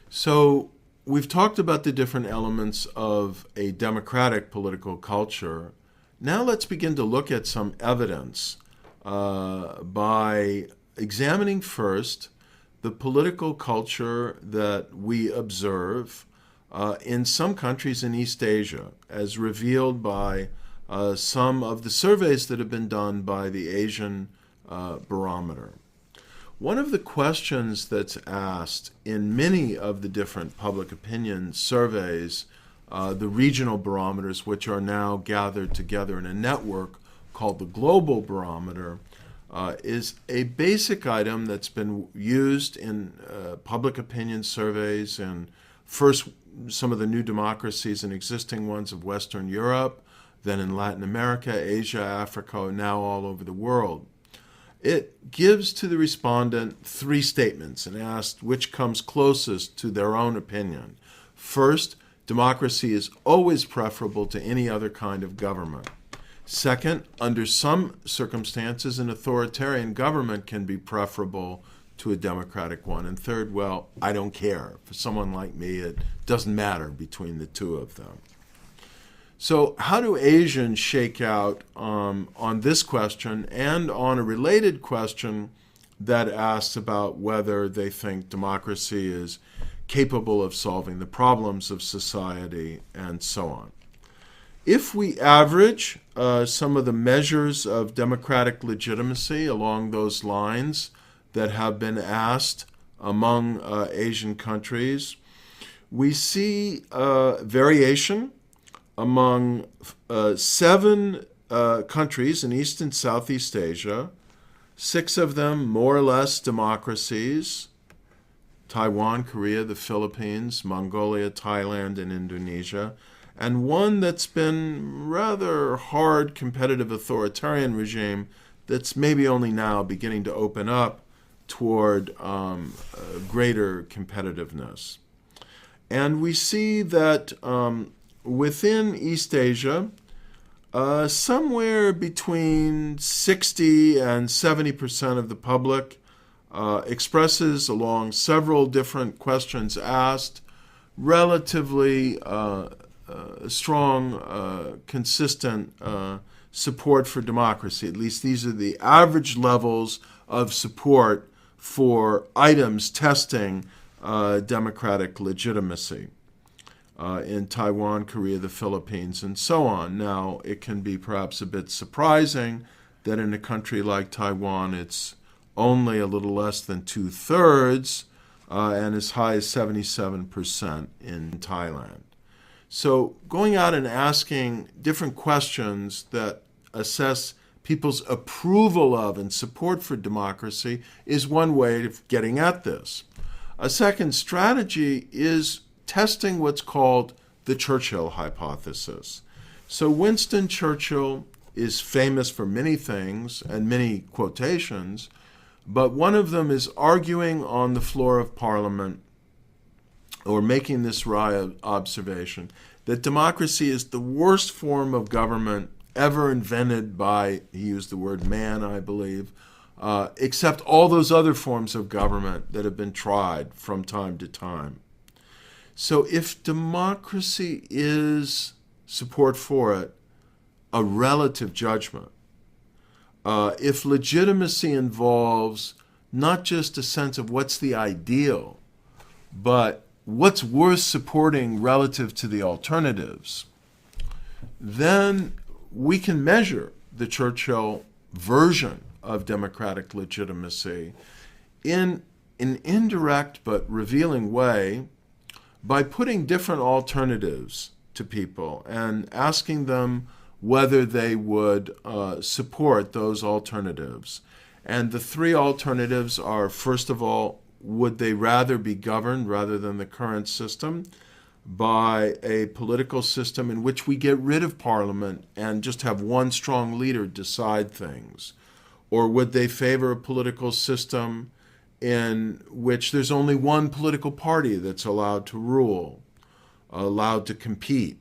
So we've talked about the different elements of a democratic political culture. Now let's begin to look at some evidence by examining first the political culture that we observe in some countries in East Asia, as revealed by some of the surveys that have been done by the Asian Barometer. One of the questions that's asked in many of the different public opinion surveys, the regional barometers, which are now gathered together in a network called the Global Barometer, is a basic item that's been used in public opinion surveys in first some of the new democracies and existing ones of Western Europe, then in Latin America, Asia, Africa, now all over the world. It gives to the respondent three statements and asks which comes closest to their own opinion. First, democracy is always preferable to any other kind of government. Second, under some circumstances, an authoritarian government can be preferable to a democratic one. And third, well, I don't care. For someone like me, it doesn't matter between the two of them. So how do Asians shake out on this question and on a related question that asks about whether they think democracy is capable of solving the problems of society and so on? If we average some of the measures of democratic legitimacy along those lines that have been asked among Asian countries, we see variation among seven countries in East and Southeast Asia, six of them more or less democracies: Taiwan, Korea, the Philippines, Mongolia, Thailand, and Indonesia, and one that's been rather hard competitive authoritarian regime that's maybe only now beginning to open up toward greater competitiveness. And we see that within East Asia, somewhere between 60 and 70% of the public expresses, along several different questions asked, relatively strong, consistent support for democracy. At least these are the average levels of support for items testing democratic legitimacy in Taiwan, Korea, the Philippines, and so on. Now, it can be perhaps a bit surprising that in a country like Taiwan, it's only a little less than two-thirds and as high as 77% in Thailand. So going out and asking different questions that assess people's approval of and support for democracy is one way of getting at this. A second strategy is testing what's called the Churchill hypothesis. So Winston Churchill is famous for many things and many quotations, but one of them is arguing on the floor of Parliament, or making this wry observation, that democracy is the worst form of government ever invented by, he used the word man, I believe, except all those other forms of government that have been tried from time to time. So if democracy is, support for it, a relative judgment, if legitimacy involves not just a sense of what's the ideal, but what's worth supporting relative to the alternatives, then we can measure the Churchill version of democratic legitimacy in an indirect but revealing way by putting different alternatives to people and asking them whether they would support those alternatives. And the three alternatives are, first of all, would they rather be governed, rather than the current system, by a political system in which we get rid of Parliament and just have one strong leader decide things? Or would they favor a political system in which there's only one political party that's allowed to rule, allowed to compete?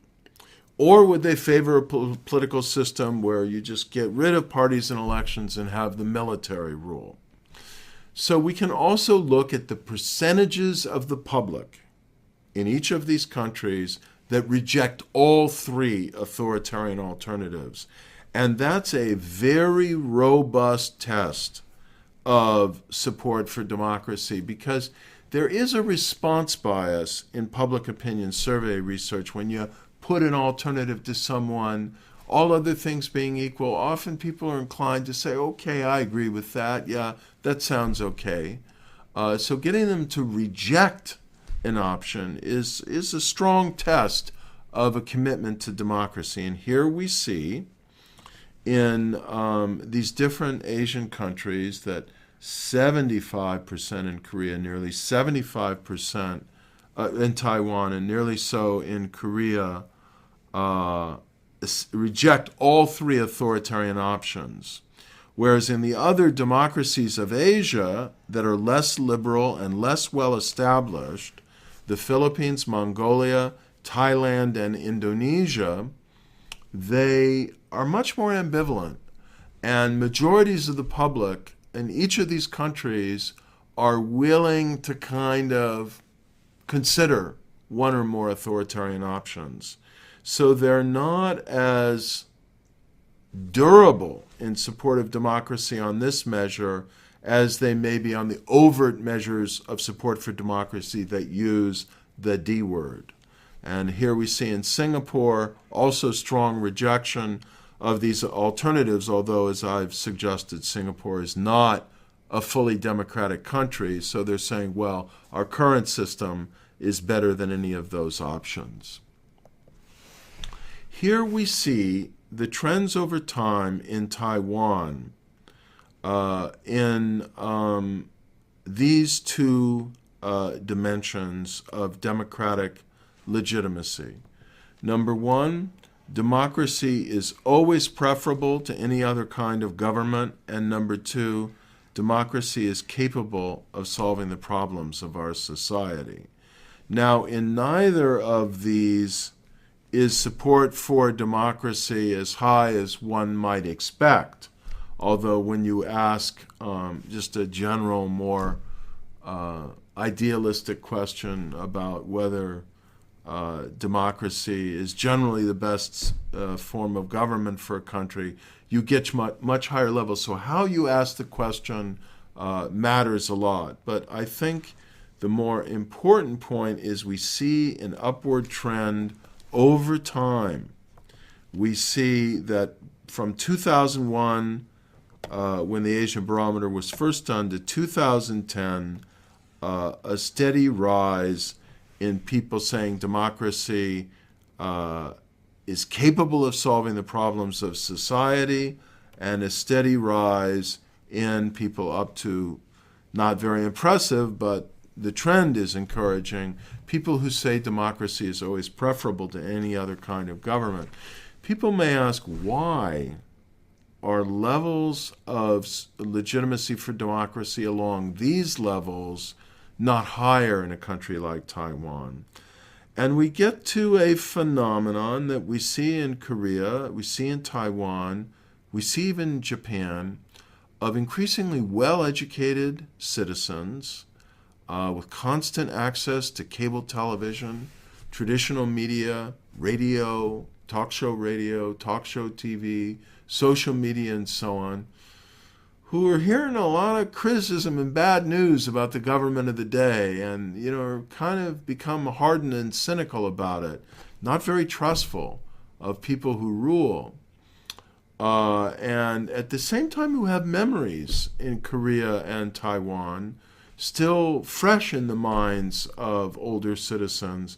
Or would they favor a political system where you just get rid of parties and elections and have the military rule? So we can also look at the percentages of the public in each of these countries that reject all three authoritarian alternatives. And that's a very robust test of support for democracy, because there is a response bias in public opinion survey research when you put an alternative to someone, all other things being equal. Often people are inclined to say, okay, I agree with that. Yeah, that sounds okay. So getting them to reject an option is a strong test of a commitment to democracy. And here we see in these different Asian countries that 75% in Korea, nearly 75% in Taiwan, and nearly so in Korea, reject all three authoritarian options. Whereas in the other democracies of Asia that are less liberal and less well established, the Philippines, Mongolia, Thailand, and Indonesia, they are much more ambivalent. And majorities of the public in each of these countries are willing to kind of consider one or more authoritarian options. So they're not as durable in support of democracy on this measure as they may be on the overt measures of support for democracy that use the D word. And here we see in Singapore also strong rejection of these alternatives, although, as I've suggested, Singapore is not a fully democratic country. So they're saying, well, our current system is better than any of those options. Here we see the trends over time in Taiwan in these two dimensions of democratic legitimacy. Number one, democracy is always preferable to any other kind of government. And number two, democracy is capable of solving the problems of our society. Now, in neither of these is support for democracy as high as one might expect. Although when you ask just a general, more idealistic question about whether democracy is generally the best form of government for a country, you get much higher levels. So how you ask the question matters a lot. But I think the more important point is we see an upward trend over time. We see that from 2001, when the Asian Barometer was first done, to 2010, a steady rise in people saying democracy is capable of solving the problems of society, and a steady rise in people up to, not very impressive, but the trend is encouraging, people who say democracy is always preferable to any other kind of government. People may ask, why are levels of legitimacy for democracy along these levels not higher in a country like Taiwan? And we get to a phenomenon that we see in Korea, we see in Taiwan, we see even in Japan, of increasingly well-educated citizens with constant access to cable television, traditional media, radio, talk show TV, social media, and so on, who are hearing a lot of criticism and bad news about the government of the day, and kind of become hardened and cynical about it, not very trustful of people who rule. And at the same time, who have memories in Korea and Taiwan, still fresh in the minds of older citizens,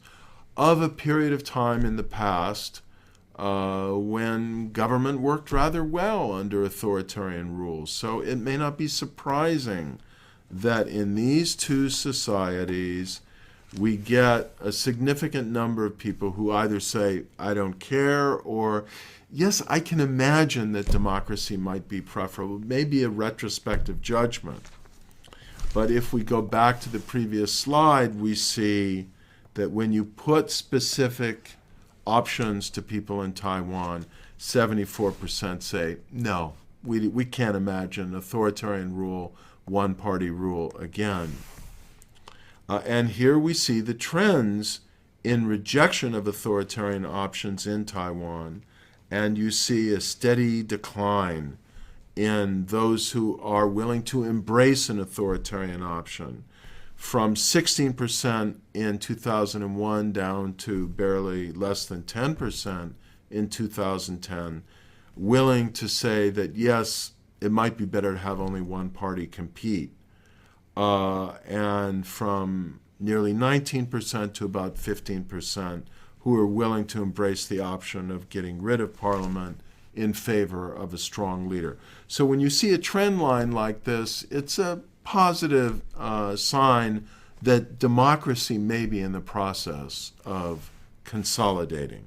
of a period of time in the past when government worked rather well under authoritarian rules. So it may not be surprising that in these two societies, we get a significant number of people who either say, I don't care, or, yes, I can imagine that democracy might be preferable, maybe a retrospective judgment. But if we go back to the previous slide, we see that when you put specific options to people in Taiwan, 74% say, no, we can't imagine authoritarian rule, one-party rule again. And here we see the trends in rejection of authoritarian options in Taiwan, and you see a steady decline in those who are willing to embrace an authoritarian option, from 16% in 2001 down to barely less than 10% in 2010, willing to say that, yes, it might be better to have only one party compete. And from nearly 19% to about 15% who are willing to embrace the option of getting rid of parliament in favor of a strong leader. So when you see a trend line like this, it's a positive sign that democracy may be in the process of consolidating.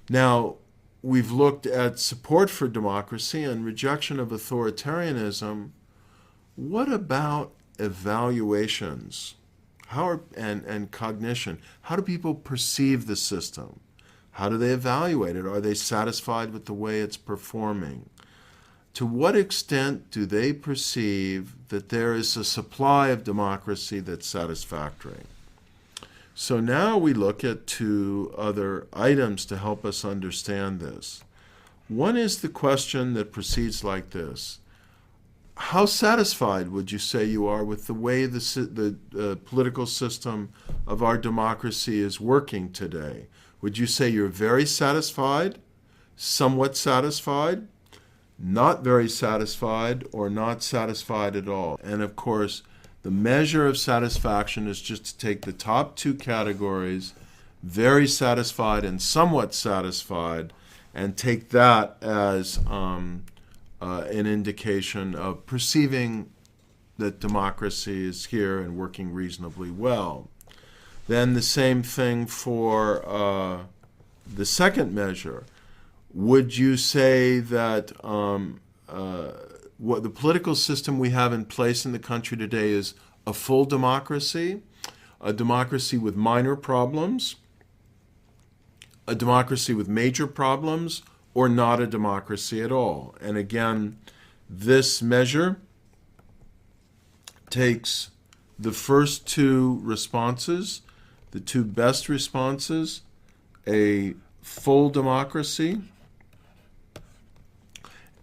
Now, we've looked at support for democracy and rejection of authoritarianism. What about evaluations and cognition? How do people perceive the system? How do they evaluate it? Are they satisfied with the way it's performing? To what extent do they perceive that there is a supply of democracy that's satisfactory? So now we look at two other items to help us understand this. One is the question that proceeds like this. How satisfied would you say you are with the way the political system of our democracy is working today? Would you say you're very satisfied, somewhat satisfied, not very satisfied, or not satisfied at all? And of course, the measure of satisfaction is just to take the top two categories, very satisfied and somewhat satisfied, and take that as an indication of perceiving that democracy is here and working reasonably well. Then the same thing for the second measure. Would you say that what the political system we have in place in the country today is a full democracy, a democracy with minor problems, a democracy with major problems, or not a democracy at all? And again, this measure takes the first two responses, the two best responses, a full democracy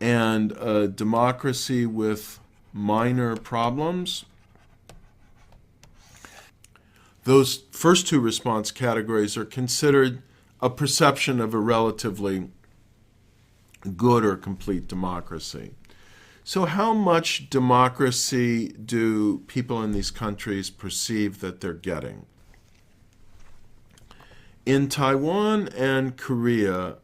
and a democracy with minor problems. Those first two response categories are considered a perception of a relatively good or complete democracy. So how much democracy do people in these countries perceive that they're getting? In Taiwan and Korea,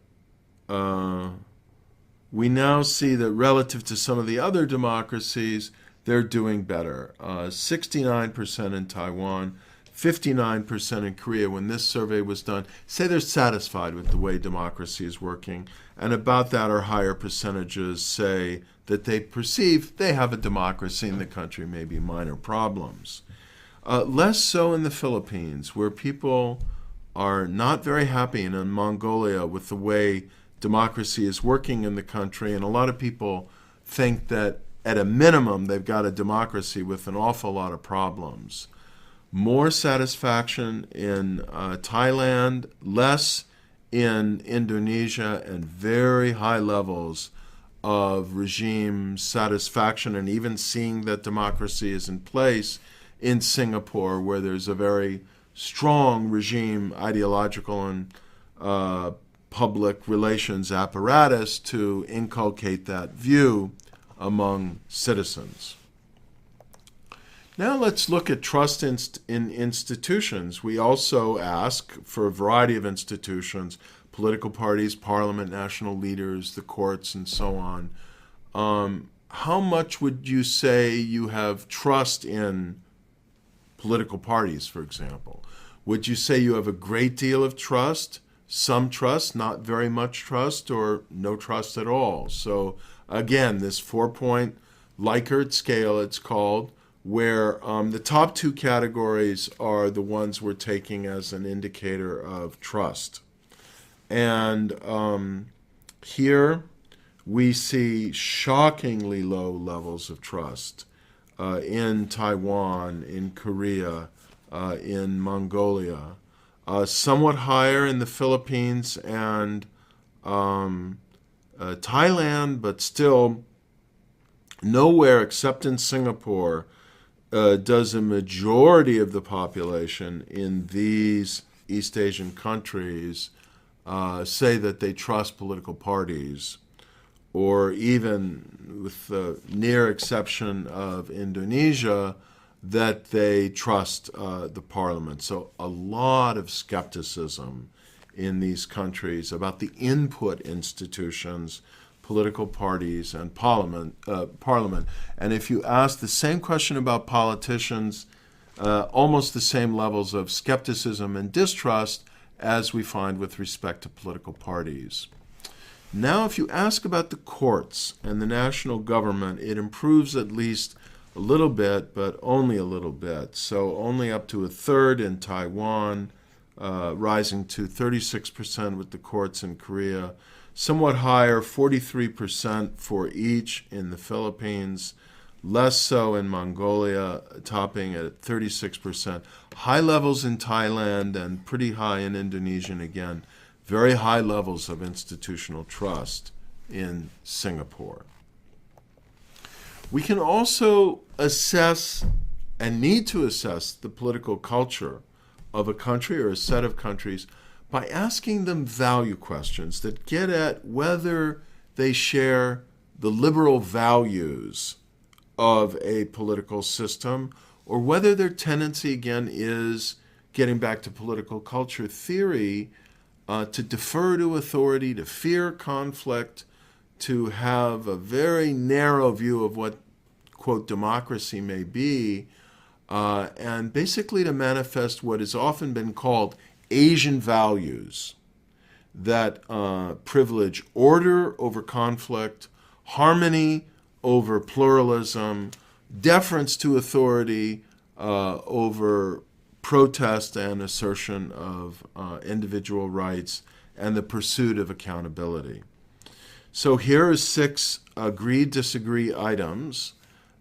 we now see that relative to some of the other democracies, they're doing better. 69% in Taiwan, 59% in Korea, when this survey was done, say they're satisfied with the way democracy is working. And about that or higher percentages say that they perceive they have a democracy in the country, maybe minor problems. Less so in the Philippines, where people are not very happy, and in Mongolia with the way democracy is working in the country. And a lot of people think that at a minimum they've got a democracy with an awful lot of problems. More satisfaction in Thailand, less in Indonesia, and very high levels of regime satisfaction and even seeing that democracy is in place in Singapore, where there's a very strong regime, ideological and public relations apparatus to inculcate that view among citizens. Now let's look at trust in institutions. We also ask for a variety of institutions, political parties, parliament, national leaders, the courts, and so on. How much would you say you have trust in political parties, for example? Would you say you have a great deal of trust, some trust, not very much trust, or no trust at all? So again, this 4-point Likert scale, it's called, where the top two categories are the ones we're taking as an indicator of trust. And here we see shockingly low levels of trust in Taiwan, in Korea, in Mongolia. somewhat higher in the Philippines and Thailand, but still nowhere except in Singapore does a majority of the population in these East Asian countries say that they trust political parties, or even with the near exception of Indonesia, that they trust the parliament. So a lot of skepticism in these countries about the input institutions, political parties, and parliament. And if you ask the same question about politicians, almost the same levels of skepticism and distrust as we find with respect to political parties. Now, if you ask about the courts and the national government, it improves at least a little bit, but only a little bit. So only up to a third in Taiwan, rising to 36% with the courts in Korea, somewhat higher, 43% for each in the Philippines, less so in Mongolia, topping at 36%. High levels in Thailand and pretty high in Indonesia, and again, very high levels of institutional trust in Singapore. We can also assess and need to assess the political culture of a country or a set of countries by asking them value questions that get at whether they share the liberal values of a political system, or whether their tendency, again, is, getting back to political culture theory, to defer to authority, to fear conflict, to have a very narrow view of what, quote, democracy may be, and basically to manifest what has often been called Asian values that privilege order over conflict, harmony over pluralism, deference to authority over protest and assertion of individual rights, and the pursuit of accountability. So here are 6 agree-disagree items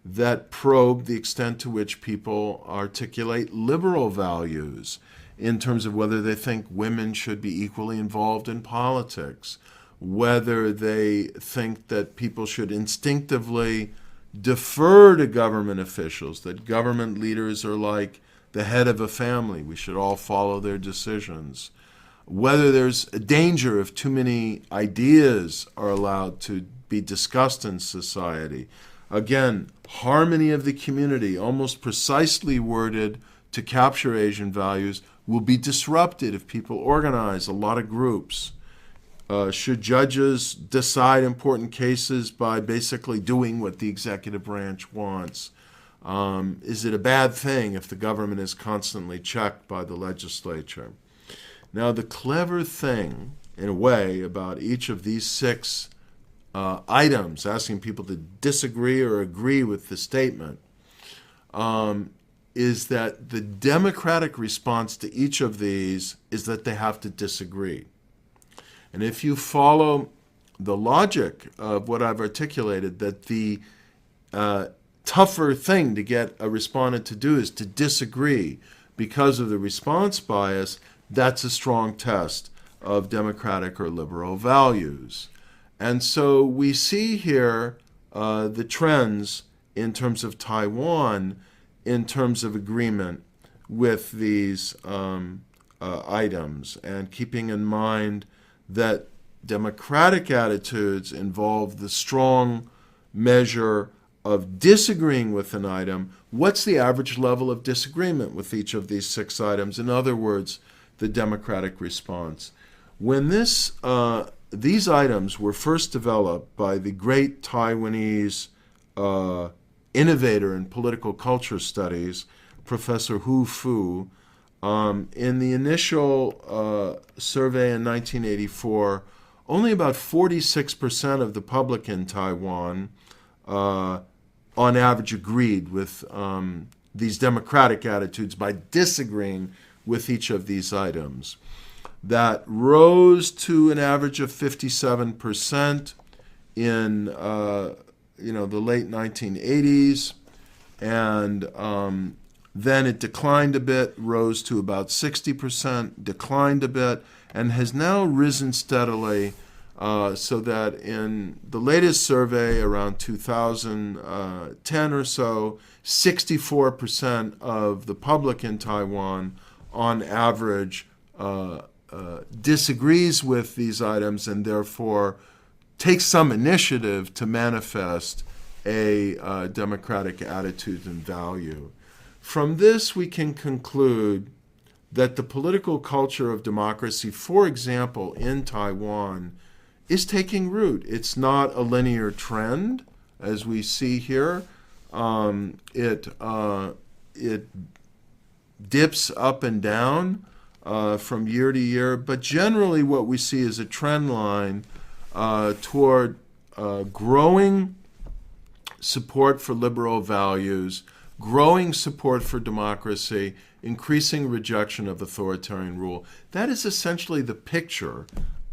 that probe the extent to which people articulate liberal values in terms of whether they think women should be equally involved in politics, whether they think that people should instinctively defer to government officials, that government leaders are like the head of a family. We should all follow their decisions. Whether there's a danger if too many ideas are allowed to be discussed in society. Again, harmony of the community, almost precisely worded to capture Asian values, will be disrupted if people organize a lot of groups. Should judges decide important cases by basically doing what the executive branch wants? Is it a bad thing if the government is constantly checked by the legislature? Now, the clever thing, in a way, about each of these 6 items, asking people to disagree or agree with the statement, is that the democratic response to each of these is that they have to disagree. And if you follow the logic of what I've articulated, that the tougher thing to get a respondent to do is to disagree because of the response bias, that's a strong test of democratic or liberal values. And so we see here the trends in terms of Taiwan, in terms of agreement with these items, and keeping in mind that democratic attitudes involve the strong measure of disagreeing with an item. What's the average level of disagreement with each of these 6 items? In other words, the democratic response. When these items were first developed by the great Taiwanese innovator in political culture studies, Professor Hu Fu, in the initial survey in 1984, only about 46% of the public in Taiwan, on average, agreed with these democratic attitudes by disagreeing with each of these items. That rose to an average of 57% in the late 1980s, and Then it declined a bit, rose to about 60%, declined a bit, and has now risen steadily, so that in the latest survey around 2010 or so, 64% of the public in Taiwan on average disagrees with these items and therefore takes some initiative to manifest a democratic attitude and value. From this, we can conclude that the political culture of democracy, for example, in Taiwan, is taking root. It's not a linear trend, as we see here. It dips up and down from year to year, but generally what we see is a trend line toward growing support for liberal values, growing support for democracy, increasing rejection of authoritarian rule. That is essentially the picture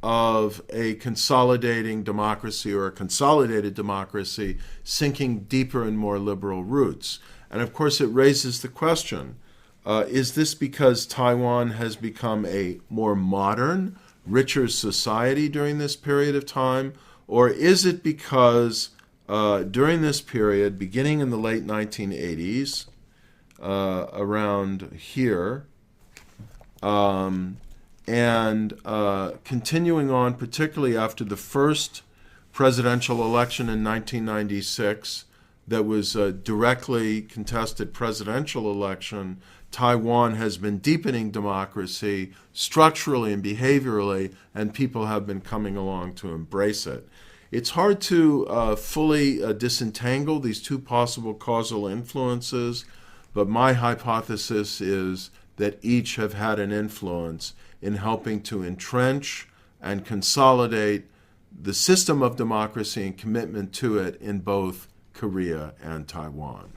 of a consolidating democracy or a consolidated democracy sinking deeper and more liberal roots. And of course, it raises the question, is this because Taiwan has become a more modern, richer society during this period of time? Or is it because during this period, beginning in the late 1980s, around here, and continuing on, particularly after the first presidential election in 1996, that was a directly contested presidential election, Taiwan has been deepening democracy structurally and behaviorally, and people have been coming along to embrace it. It's hard to fully disentangle these two possible causal influences, but my hypothesis is that each have had an influence in helping to entrench and consolidate the system of democracy and commitment to it in both Korea and Taiwan.